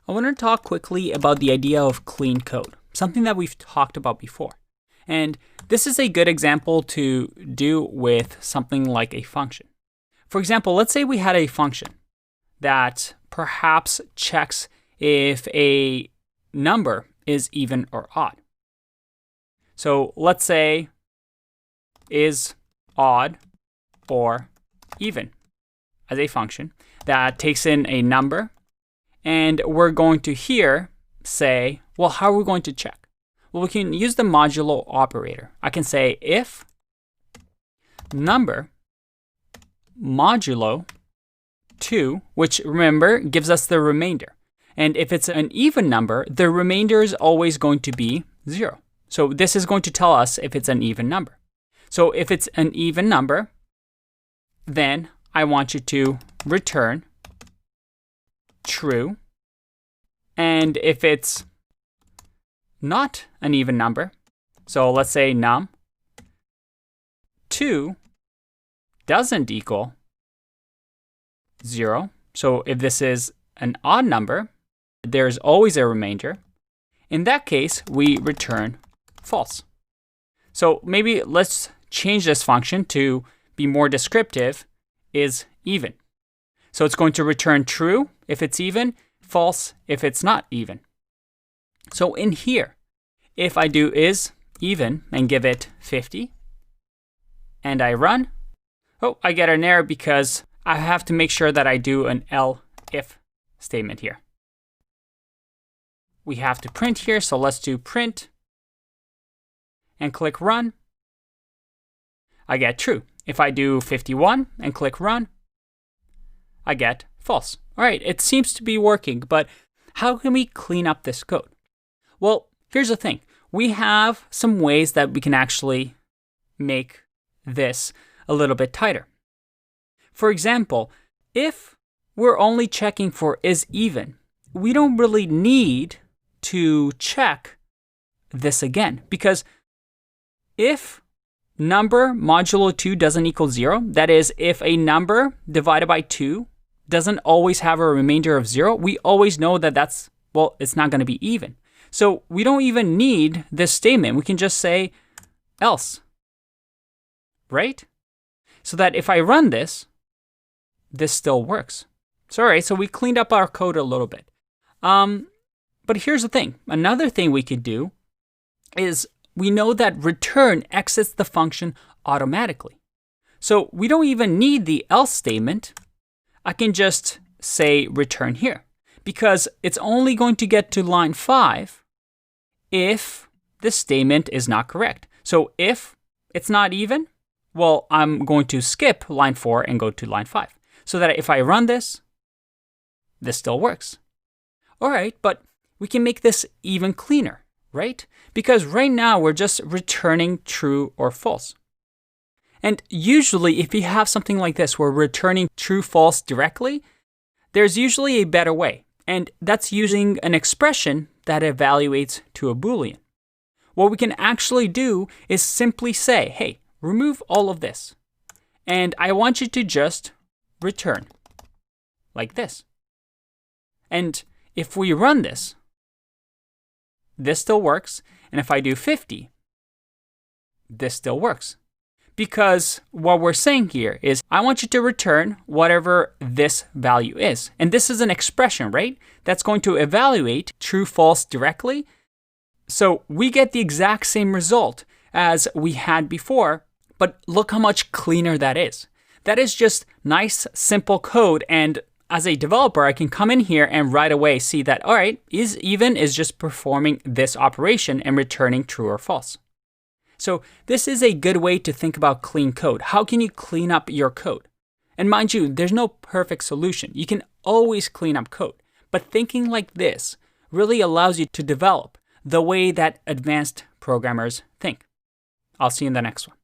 I want to talk quickly about the idea of clean code, something that we've talked about before. And this is a good example to do with something like a function. For example, let's say we had a function that perhaps checks if a number is even or odd. So let's say is odd or even as a function that takes in a number. And we're going to here say, well, how are we going to check? Well, we can use the modulo operator. I can say if number modulo 2, which remember gives us the remainder. And if it's an even number, the remainder is always going to be 0. So this is going to tell us if it's an even number. So if it's an even number, then I want you to return true. And if it's not an even number, so let's say num2 doesn't equal 0. So if this is an odd number, there's always a remainder. In that case, we return false. So maybe let's change this function to be more descriptive, is even. So it's going to return true if it's even, false if it's not even. So in here, if I do is even and give it 50, and I run, oh, I get an error because I have to make sure that I do an if statement here. We have to print here, so let's do print and click run. I get true. If I do 51 and click run, I get false. All right, it seems to be working, but how can we clean up this code? Well, here's the thing. We have some ways that we can actually make this a little bit tighter. For example, if we're only checking for is even, we don't really need to check this again, because if number modulo 2 doesn't equal 0, that is, if a number divided by 2 doesn't always have a remainder of 0, we always know that it's not going to be even. So we don't even need this statement. We can just say else, right? So that if I run this still works. So, all right, so we cleaned up our code a little bit. But here's the thing. Another thing we could do is we know that return exits the function automatically. So we don't even need the else statement. I can just say return here, because it's only going to get to line 5 if this statement is not correct. So if it's not even, well, I'm going to skip line 4 and go to line 5. So that if I run this still works. All right, but we can make this even cleaner, right? Because right now we're just returning true or false. And usually if you have something like this, we're returning true, false directly, there's usually a better way. And that's using an expression that evaluates to a Boolean. What we can actually do is simply say, hey, remove all of this. And I want you to just return like this. And if we run this still works. And if I do 50, this still works. Because what we're saying here is I want you to return whatever this value is. And this is an expression, right? That's going to evaluate true, false directly. So we get the exact same result as we had before, but look how much cleaner that is. That is just nice, simple code. And as a developer, I can come in here and right away see that, all right, is even is just performing this operation and returning true or false. So this is a good way to think about clean code. How can you clean up your code? And mind you, there's no perfect solution. You can always clean up code. But thinking like this really allows you to develop the way that advanced programmers think. I'll see you in the next one.